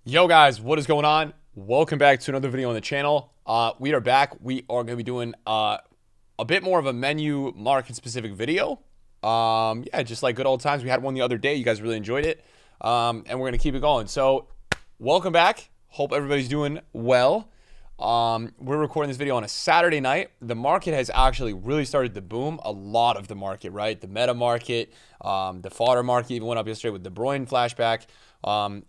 Yo guys, what is going on? Welcome back to another video on the channel. We are back. We are going to be doing a bit more of a menu market specific video. Yeah, just like good old times. We had one the other day. You guys really enjoyed it. And we're going to keep it going. So, welcome back. Hope everybody's doing well. We're recording this video on a Saturday night. The market has actually really started to boom. A lot of the market, right? The meta market, the fodder market even went up yesterday with De Bruyne flashback.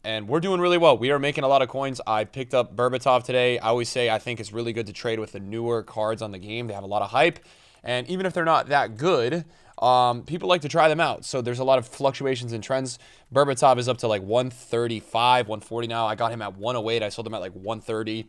And we're doing really well. We are making a lot of coins. I picked up Berbatov today. I always say I think it's really good to trade with the newer cards on the game. They have a lot of hype. And even if they're not that good, people like to try them out. So there's a lot of fluctuations and trends. Berbatov is up to like 135, 140 now. I got him at 108. I sold him at like 130.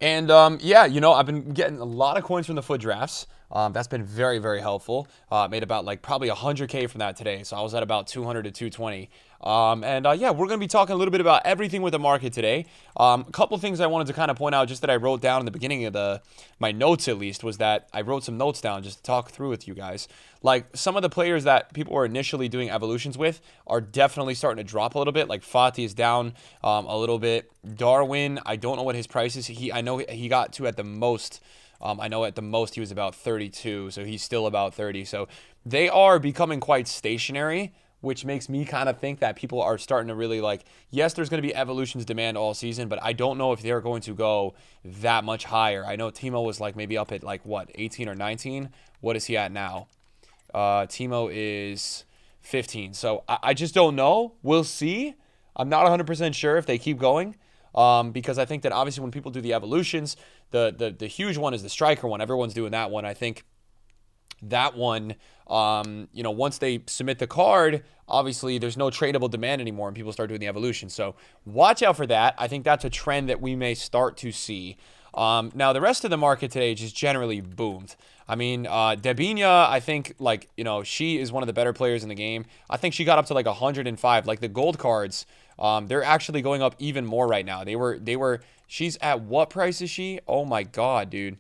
Yeah, you know, I've been getting a lot of coins from the foot drafts. That's been very, very helpful. Made about like probably 100K from that today. So I was at about 200 to 220. Yeah, we're going to be talking a little bit about everything with the market today. A couple things I wanted to kind of point out just that I wrote down in the beginning of my notes at least was that I wrote some notes down just to talk through with you guys. Like some of the players that people were initially doing evolutions with are definitely starting to drop a little bit. Like Fati is down a little bit. Darwin, I don't know what his price is. I know he got to at the most. I know at the most he was about 32, so he's still about 30. So they are becoming quite stationary, which makes me kind of think that people are starting to really like, yes, there's going to be evolutions demand all season, but I don't know if they're going to go that much higher. I know Timo was like maybe up at like, what, 18 or 19? What is he at now? Timo is 15. So I just don't know. We'll see. I'm not 100% sure if they keep going. Because I think that obviously when people do the evolutions, the huge one is the striker one. Everyone's doing that one. I think that one, you know, once they submit the card, obviously there's no tradable demand anymore and people start doing the evolution. So watch out for that. I think that's a trend that we may start to see. Now the rest of the market today just generally boomed. I mean, Debinia, I think, like, you know, she is one of the better players in the game. I think she got up to like 105. Like the gold cards, they're actually going up even more right now. She's at what price is she? Oh my God, dude.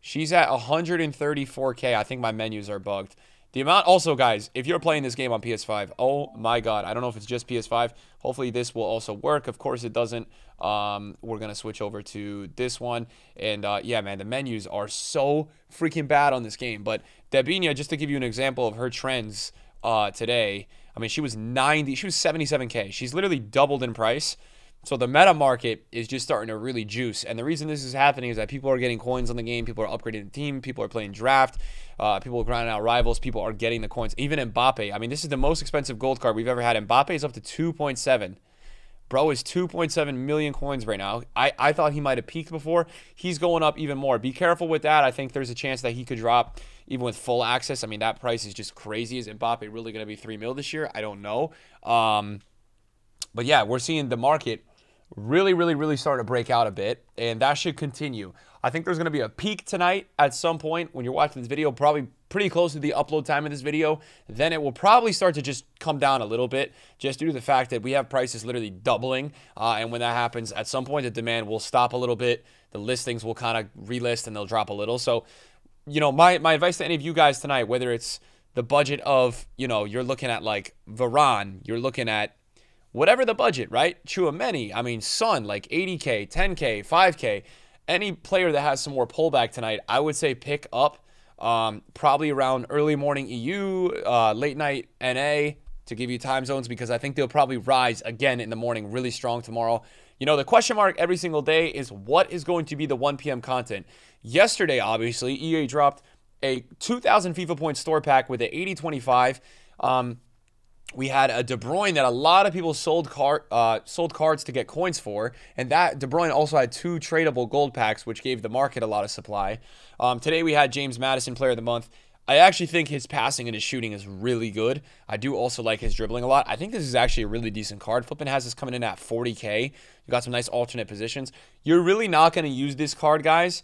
She's at 134K. I think my menus are bugged. The amount, also guys, if you're playing this game on PS5, oh my God, I don't know if it's just PS5. Hopefully this will also work. Of course it doesn't. We're going to switch over to this one. And yeah, man, the menus are so freaking bad on this game. But Debinia, just to give you an example of her trends today, I mean, she was 77K. She's literally doubled in price. So the meta market is just starting to really juice. And the reason this is happening is that people are getting coins on the game. People are upgrading the team. People are playing draft. People are grinding out rivals. People are getting the coins. Even Mbappe. I mean, this is the most expensive gold card we've ever had. Mbappe is up to 2.7. Bro is 2.7 million coins right now. I thought he might have peaked before. He's going up even more. Be careful with that. I think there's a chance that he could drop even with full access. I mean, that price is just crazy. Is Mbappe really going to be 3 mil this year? I don't know. But yeah, we're seeing the market really starting to break out a bit, and that should continue. I think there's going to be a peak tonight at some point when you're watching this video, probably pretty close to the upload time of this video. Then it will probably start to just come down a little bit just due to the fact that we have prices literally doubling. And when that happens, at some point, the demand will stop a little bit. The listings will kind of relist and they'll drop a little. So, you know, my advice to any of you guys tonight, whether it's the budget of, you know, you're looking at like Varane, you're looking at whatever the budget, right? Chouameni, I mean, Son, like 80K, 10K, 5K. Any player that has some more pullback tonight, I would say pick up probably around early morning EU, late night NA to give you time zones, because I think they'll probably rise again in the morning really strong tomorrow. You know, the question mark every single day is what is going to be the 1 p.m. content. Yesterday, obviously, EA dropped a 2,000 FIFA point store pack with an 80-25. We had a De Bruyne that a lot of people sold cards to get coins for, and that De Bruyne also had 2 tradable gold packs, which gave the market a lot of supply. Today we had James Maddison Player of the Month. I actually think his passing and his shooting is really good. I do also like his dribbling a lot. I think this is actually a really decent card. Flippin has this coming in at 40K. You got some nice alternate positions. You're really not going to use this card, guys,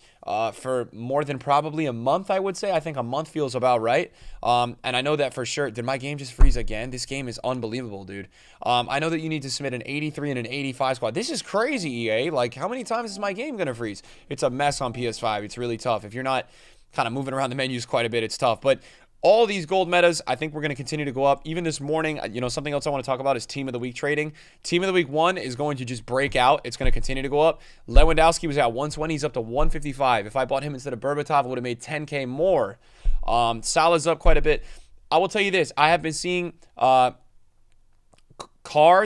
for more than probably a month, I would say. I think a month feels about right. And I know that for sure. Did my game just freeze again? This game is unbelievable, dude. I know that you need to submit an 83 and an 85 squad. This is crazy, EA. Like, how many times is my game going to freeze? It's a mess on PS5. It's really tough. If you're not kind of moving around the menus quite a bit, it's tough. But all these gold metas, I think we're going to continue to go up. Even this morning, you know, something else I want to talk about is Team of the Week trading. Team of the Week 1 is going to just break out. It's going to continue to go up. Lewandowski was at 120. He's up to 155. If I bought him instead of Berbatov, I would have made 10K more. Salah's up quite a bit. I will tell you this. I have been seeing Carr,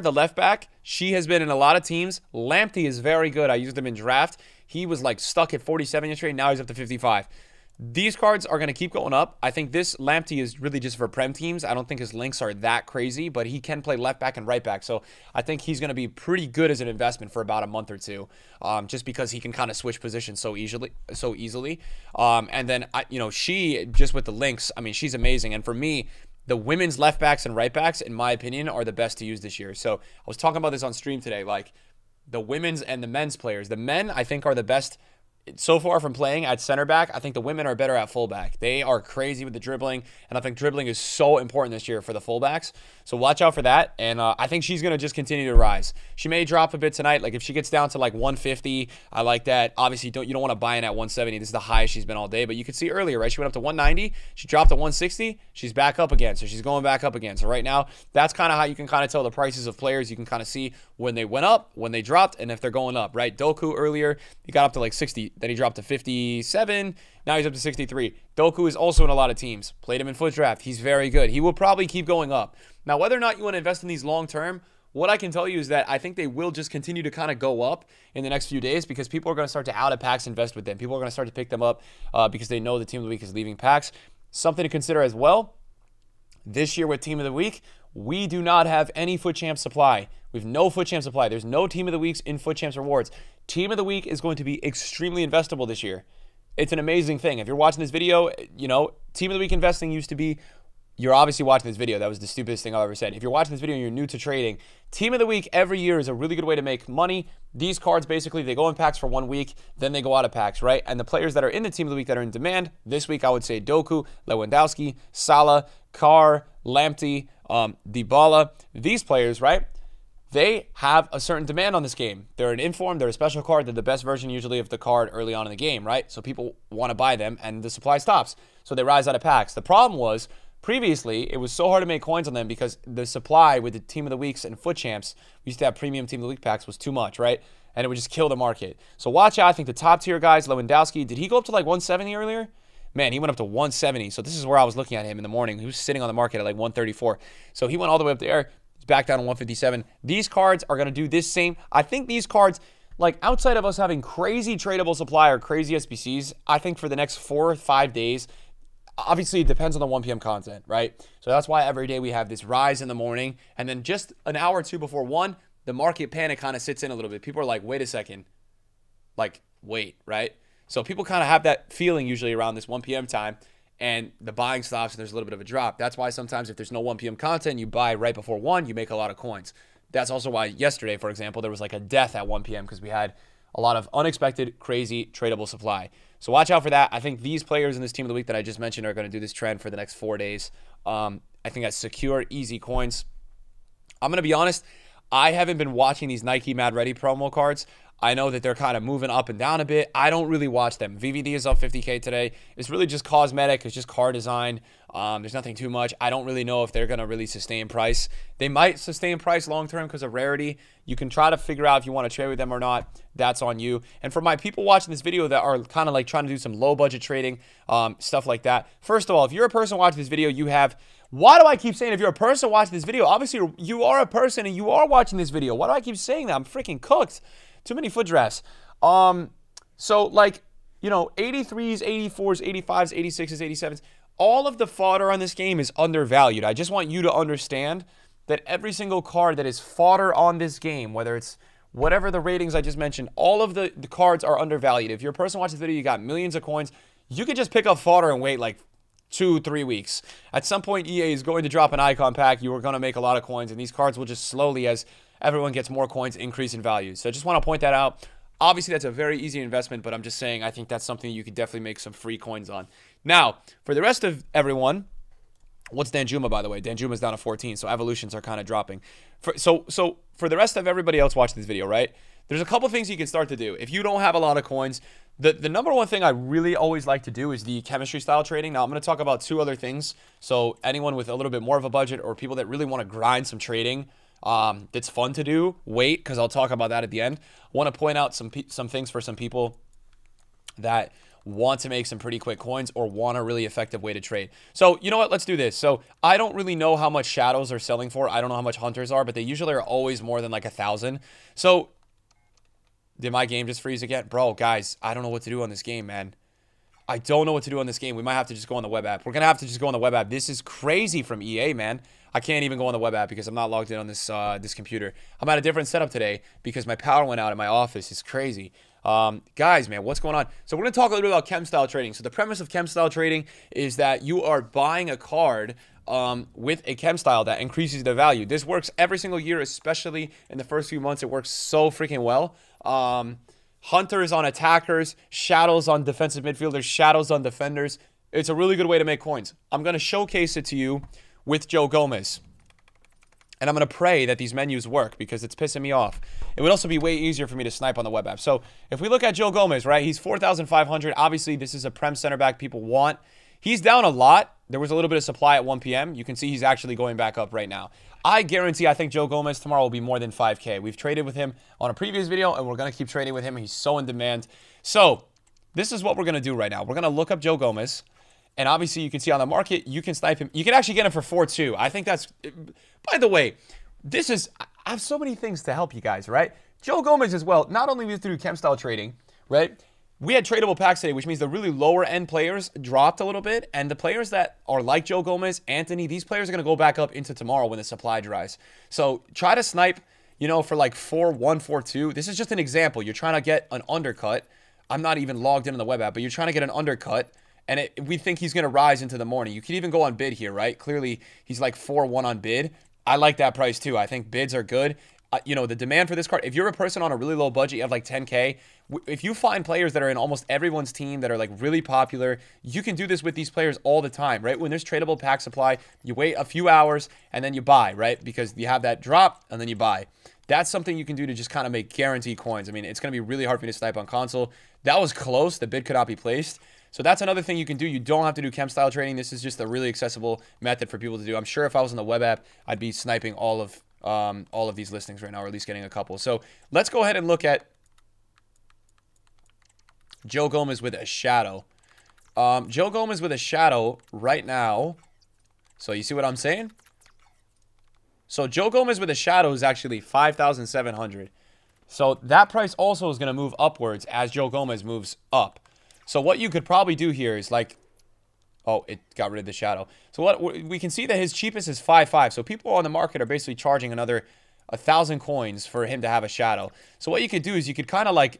the left back. She has been in a lot of teams. Lamptey is very good. I used him in draft. He was like stuck at 47 yesterday. Now he's up to 55. These cards are going to keep going up. I think this Lamptey is really just for Prem teams. I don't think his links are that crazy, but he can play left back and right back. So I think he's going to be pretty good as an investment for about a month or two, just because he can kind of switch positions so easily. And then, you know, she, just with the links, I mean, she's amazing. And for me, the women's left backs and right backs, in my opinion, are the best to use this year. So I was talking about this on stream today, like the women's and the men's players. The men, I think, are the best so far from playing at center back. I think the women are better at fullback. They are crazy with the dribbling, and I think dribbling is so important this year for the fullbacks. So watch out for that, and I think she's going to just continue to rise. She may drop a bit tonight. Like if she gets down to like 150, I like that. Obviously, you don't want to buy in at 170. This is the highest she's been all day, but you could see earlier, right? She went up to 190. She dropped to 160. She's back up again, so she's going back up again. So right now, that's kind of how you can kind of tell the prices of players. You can kind of see when they went up, when they dropped, and if they're going up, right? Doku earlier, he got up to like 60. Then he dropped to 57. Now he's up to 63. Doku is also in a lot of teams. Played him in foot draft. He's very good. He will probably keep going up. Now, whether or not you want to invest in these long term, what I can tell you is that I think they will just continue to kind of go up in the next few days because people are going to start to out of packs invest with them. People are going to start to pick them up because they know the team of the week is leaving packs. Something to consider as well. This year with team of the week, we do not have any foot champ supply. We have no foot champ supply. There's no team of the weeks in foot champs rewards. Team of the week is going to be extremely investable this year. It's an amazing thing. If you're watching this video, you know, team of the week investing used to be, you're obviously watching this video. That was the stupidest thing I've ever said. If you're watching this video and you're new to trading, team of the week every year is a really good way to make money. These cards, basically, they go in packs for 1 week, then they go out of packs, right? And the players that are in the team of the week that are in demand, this week I would say Doku, Lewandowski, Salah, Carr, Lamptey, Dybala. These players, right? They have a certain demand on this game. They're an inform, they're a special card, they're the best version usually of the card early on in the game, right? So people want to buy them and the supply stops. So they rise out of packs. The problem was, previously, it was so hard to make coins on them because the supply with the team of the weeks and foot champs, we used to have premium team of the week packs, was too much, right? And it would just kill the market. So watch out. I think the top tier guys, Lewandowski, did he go up to like 170 earlier? Man, he went up to 170. So this is where I was looking at him in the morning. He was sitting on the market at like 134. So he went all the way up there. Back down to 157. These cards are going to do this same. I think these cards, like outside of us having crazy tradable supply or crazy SBCs, I think for the next 4 or 5 days, obviously it depends on the 1 p.m. content, right? So that's why every day we have this rise in the morning. And then just an hour or two before 1, the market panic kind of sits in a little bit. People are like, wait a second. Like, wait, right? So people kind of have that feeling usually around this 1 p.m. time. And the buying stops and there's a little bit of a drop. That's why sometimes if there's no 1 p.m. content, you buy right before 1, you make a lot of coins. That's also why yesterday, for example, there was like a death at 1 p.m. because we had a lot of unexpected, crazy, tradable supply. So watch out for that. I think these players in this team of the week that I just mentioned are going to do this trend for the next 4 days. I think that's secure, easy coins. I'm going to be honest, I haven't been watching these Nike Mad Ready promo cards. I know that they're kind of moving up and down a bit. I don't really watch them. VVD is up 50K today. It's really just cosmetic. It's just car design. There's nothing too much. I don't really know if they're going to really sustain price. They might sustain price long-term because of rarity. You can try to figure out if you want to trade with them or not. That's on you. And for my people watching this video that are kind of like trying to do some low-budget trading, stuff like that. First of all, if you're a person watching this video, you have... Why do I keep saying if you're a person watching this video? Obviously, you are a person and you are watching this video. Why do I keep saying that? I'm freaking cooked. Too many foot drafts. So like, you know, 83s, 84s, 85s, 86s, 87s, all of the fodder on this game is undervalued. I just want you to understand that every single card that is fodder on this game, whether it's whatever the ratings I just mentioned, all of the cards are undervalued. If you're a person watching this video, you got millions of coins, you could just pick up fodder and wait like 2-3 weeks. At some point, EA is going to drop an icon pack. You are going to make a lot of coins, and these cards will just slowly, as everyone gets more coins, increase in value. So I just want to point that out. Obviously, that's a very easy investment, but I'm just saying I think that's something you could definitely make some free coins on. Now, for the rest of everyone, What's Danjuma, by the way? Danjuma's down to 14, so evolutions are kind of dropping. So for the rest of everybody else watching this video, right? There's a couple things you can start to do. If you don't have a lot of coins, the number one thing I really always like to do is the chemistry style trading. Now, I'm going to talk about two other things. So anyone with a little bit more of a budget or people that really want to grind some trading, that's fun to do, wait, because I'll talk about that at the end. I want to point out some things for some people that want to make some pretty quick coins or want a really effective way to trade. So, you know what? Let's do this. So, I don't really know how much shadows are selling for. I don't know how much hunters are, but they usually are always more than like 1,000. So, did my game just freeze again? Bro, guys, I don't know what to do on this game, man. I don't know what to do on this game. We might have to just go on the web app. We're going to have to just go on the web app. This is crazy from EA, man. I can't even go on the web app because I'm not logged in on this this computer. I'm at a different setup today because my power went out in my office. It's crazy. Guys, man, what's going on? So we're going to talk a little bit about chem style trading. So the premise of chem style trading is that you are buying a card with a chem style that increases the value. This works every single year, especially in the first few months. It works so freaking well. Hunters on attackers, shadows on defensive midfielders, shadows on defenders. It's a really good way to make coins. I'm going to showcase it to you with Joe Gomez. And I'm going to pray that these menus work because it's pissing me off. It would also be way easier for me to snipe on the web app. So if we look at Joe Gomez, right, he's 4,500. Obviously, this is a Prem center back people want. He's down a lot. There was a little bit of supply at 1 p.m. You can see he's actually going back up right now. I think Joe Gomez tomorrow will be more than 5K. We've traded with him on a previous video, and we're going to keep trading with him. He's so in demand. So this is what we're going to do right now. We're going to look up Joe Gomez. And obviously, you can see on the market, you can snipe him. You can actually get him for 4.2. I think that's... By the way, this is... I have so many things to help you guys, right? Joe Gomez as well. Not only we through chem style trading, right? We had tradable packs today, which means the really lower end players dropped a little bit. And the players that are like Joe Gomez, Anthony, these players are going to go back up into tomorrow when the supply dries. So try to snipe, you know, for like 4.1, 4.2. This is just an example. You're trying to get an undercut. I'm not even logged into the web app, but you're trying to get an undercut. And we think he's going to rise into the morning. You can even go on bid here, right? Clearly, he's like 4.1 on bid. I like that price too. I think bids are good. You know, the demand for this card, if you're a person on a really low budget, you have like 10K. If you find players that are in almost everyone's team that are like really popular, you can do this with these players all the time, right? When there's tradable pack supply, you wait a few hours and then you buy, right? Because you have that drop and then you buy. That's something you can do to just kind of make guaranteed coins. I mean, it's going to be really hard for me to snipe on console. That was close. The bid could not be placed. So that's another thing you can do. You don't have to do chem style trading. This is just a really accessible method for people to do. I'm sure if I was on the web app, I'd be sniping all of these listings right now, or at least getting a couple. So let's go ahead and look at Joe Gomez with a shadow. Joe Gomez with a shadow right now. So you see what I'm saying? So Joe Gomez with a shadow is actually 5,700. So that price also is going to move upwards as Joe Gomez moves up. So what you could probably do here is like, oh, it got rid of the shadow. So what we can see that his cheapest is 5.5. So people on the market are basically charging another 1,000 coins for him to have a shadow. So what you could do is you could kind of like,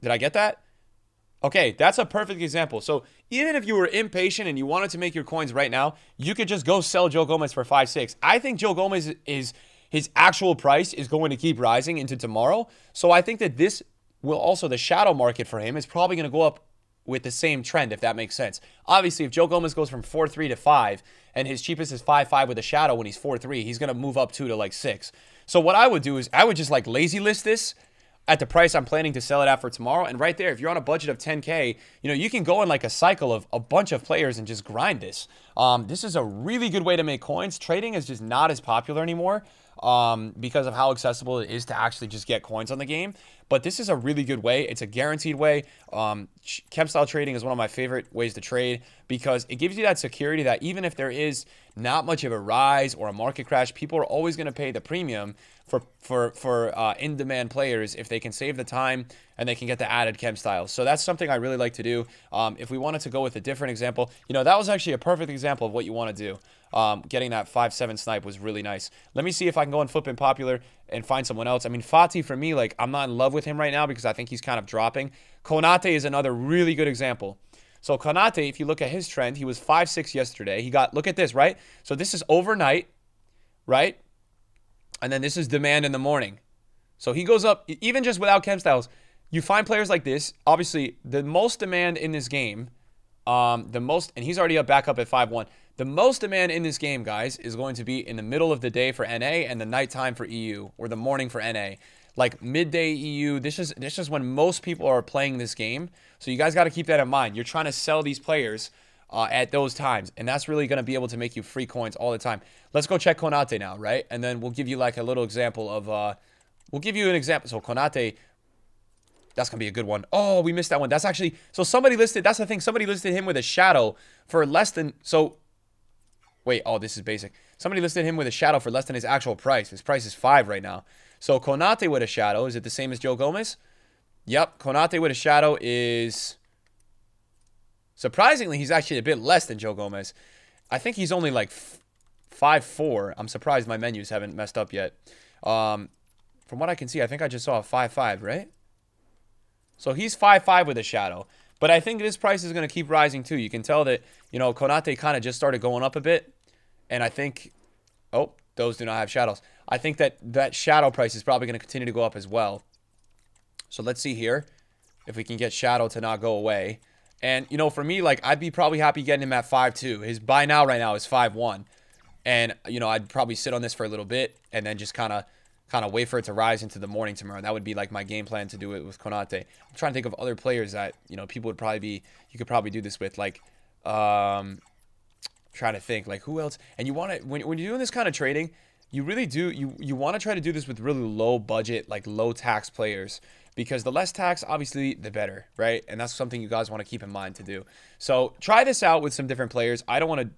did I get that? Okay, that's a perfect example. So even if you were impatient and you wanted to make your coins right now, you could just go sell Joe Gomez for 5.6. I think Joe Gomez is his actual price is going to keep rising into tomorrow. So I think that this will also, the shadow market for him is probably going to go up with the same trend, if that makes sense. Obviously, if Joe Gomez goes from 4.3 to 5 and his cheapest is 5.5 with a shadow when he's 4.3, he's going to move up 2 to like 6. So what I would do is I would just like lazy list this at the price I'm planning to sell it at for tomorrow. And right there, if you're on a budget of 10K, you know, you can go in like a cycle of a bunch of players and just grind this. This is a really good way to make coins. Trading is just not as popular anymore because of how accessible it is to actually just get coins on the game. But this is a really good way. It's a guaranteed way. Chem style trading is one of my favorite ways to trade because it gives you that security that even if there is not much of a rise or a market crash, people are always going to pay the premium for in-demand players if they can save the time and they can get the added chem styles. So that's something I really like to do. If we wanted to go with a different example, you know, that was actually a perfect example of what you want to do. Getting that 5.7 snipe was really nice. Let me see if I can go on Flippin' Popular and find someone else. I mean, Fati, for me, like, I'm not in love with him right now because I think he's kind of dropping. Konate is another really good example. So Konate, if you look at his trend, he was 5.6 yesterday. He got, look at this, right? So this is overnight, right? And then this is demand in the morning. So he goes up, even just without chem styles. You find players like this. Obviously, the most demand in this game, and he's already back up at 5.1. The most demand in this game, guys, is going to be in the middle of the day for NA and the nighttime for EU, or the morning for NA. Like midday EU, this is when most people are playing this game. So you guys got to keep that in mind. You're trying to sell these players at those times, and that's really going to be able to make you free coins all the time. Let's go check Konate now, right? And then we'll give you like a little example of, we'll give you an example. So Konate, that's going to be a good one. Oh, we missed that one. That's actually, so somebody listed, that's the thing, somebody listed him with a shadow for less than, so, wait, oh, this is basic. Somebody listed him with a shadow for less than his actual price. His price is 5 right now. So Konate with a shadow, is it the same as Joe Gomez? Yep, Konate with a shadow is, surprisingly, he's actually a bit less than Joe Gomez. I think he's only like 5'4". I'm surprised my menus haven't messed up yet. From what I can see, I think I just saw a 5'5", right? So he's 5'5" with a shadow. But I think this price is going to keep rising too. You can tell that, you know, Konate kind of just started going up a bit. And I think, oh, those do not have shadows. I think that shadow price is probably going to continue to go up as well. So let's see here if we can get shadow to not go away. And, you know, for me, like, I'd be probably happy getting him at 5'2". His buy now right now is 5'1". And, you know, I'd probably sit on this for a little bit and then just kind of wait for it to rise into the morning tomorrow. That would be like my game plan to do it with Konate. I'm trying to think of other players that, you know, people would probably be, you could probably do this with, like, trying to think, like, who else? And you want to, when you're doing this kind of trading, you really do, you want to try to do this with really low budget, like low tax players, because the less tax, obviously, the better, right? And that's something you guys want to keep in mind to do. So try this out with some different players. I don't want to,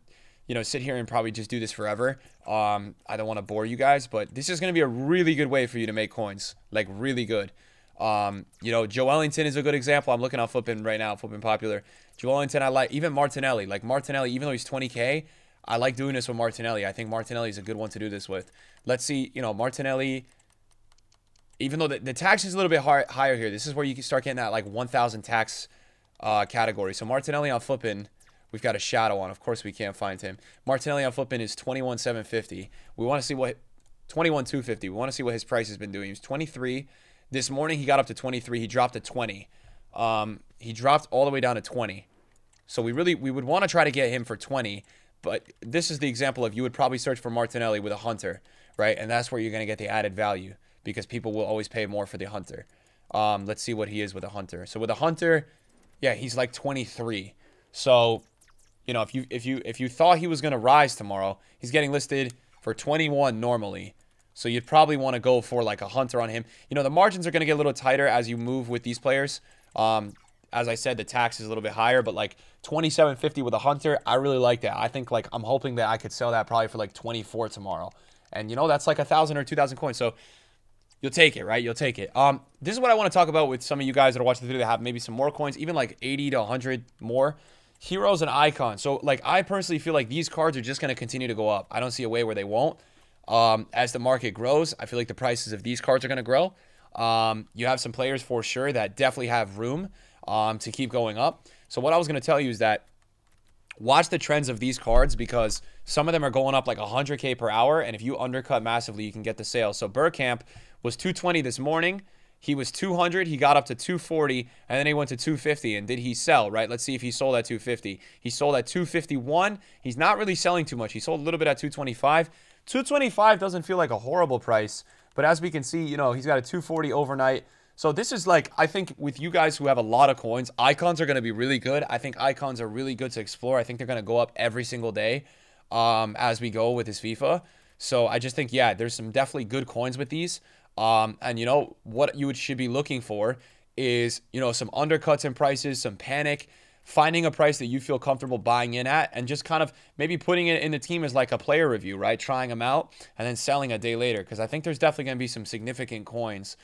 you know, sit here and probably just do this forever. I don't want to bore you guys, but this is going to be a really good way for you to make coins, like really good. You know, Joe Ellington is a good example. I'm looking on Flippin right now, Flippin Popular. Joe Ellington, I like. Even Martinelli. Like Martinelli, even though he's 20K, I like doing this with Martinelli. I think Martinelli is a good one to do this with. Let's see, you know, Martinelli, even though the tax is a little bit higher here, this is where you can start getting that like 1,000 tax category. So Martinelli on Flippin, we've got a shadow on. Of course, we can't find him. Martinelli on Flippin is 21,750. We want to see what 21,250. We want to see what his price has been doing. He was 23. This morning, he got up to 23. He dropped to 20. He dropped all the way down to 20. So we would want to try to get him for 20. But this is the example of you would probably search for Martinelli with a hunter, right? And that's where you're going to get the added value because people will always pay more for the hunter. Let's see what he is with a hunter. So with a hunter, yeah, he's like 23. So, you know, if you thought he was going to rise tomorrow, he's getting listed for 21 normally. So you'd probably want to go for like a hunter on him. You know, the margins are going to get a little tighter as you move with these players. As I said, the tax is a little bit higher, but like 27.50 with a hunter, I really like that. I think like I'm hoping that I could sell that probably for like 24 tomorrow. And you know, that's like 1,000 or 2,000 coins. So you'll take it, right? You'll take it. This is what I want to talk about with some of you guys that are watching the video that have maybe some more coins, even like 80 to 100 more. Heroes and icons. So like I personally feel like these cards are just going to continue to go up. I don't see a way where they won't. As the market grows, I feel like the prices of these cards are going to grow. You have some players for sure that definitely have room to keep going up. So what I was going to tell you is that watch the trends of these cards because some of them are going up like 100K per hour. And if you undercut massively, you can get the sale. So Bergkamp was 220 this morning. He was 200. He got up to 240 and then he went to 250. And did he sell, right? Let's see if he sold at 250. He sold at 251. He's not really selling too much. He sold a little bit at 225. 225 doesn't feel like a horrible price. But as we can see, you know, he's got a 240 overnight. So this is like, I think with you guys who have a lot of coins, icons are going to be really good. I think icons are really good to explore. I think they're going to go up every single day as we go with this FIFA. So I just think, yeah, there's some definitely good coins with these. And, you know, what you should be looking for is, you know, some undercuts in prices, some panic, finding a price that you feel comfortable buying in at and just kind of maybe putting it in the team as like a player review, right? Trying them out and then selling a day later. Because I think there's definitely going to be some significant coins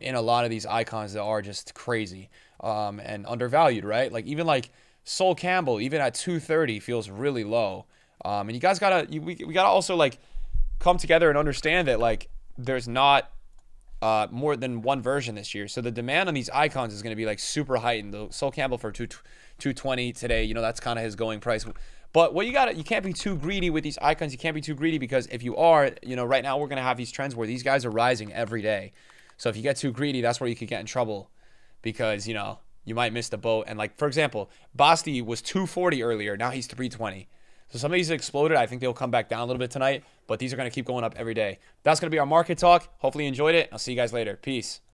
in a lot of these icons that are just crazy and undervalued, right? Like even like Sol Campbell, even at 230 feels really low. And you guys gotta, we gotta also like come together and understand that like there's not more than one version this year. So the demand on these icons is going to be like super heightened. The Sol Campbell for 220 today, you know, that's kind of his going price. But what you can't be too greedy with these icons. You can't be too greedy because if you are, you know, right now we're going to have these trends where these guys are rising every day. So if you get too greedy, that's where you could get in trouble because, you know, you might miss the boat. And like, for example, Basti was 240 earlier. Now he's 320. So some of these exploded. I think they'll come back down a little bit tonight, but these are going to keep going up every day. That's going to be our market talk. Hopefully you enjoyed it. I'll see you guys later. Peace.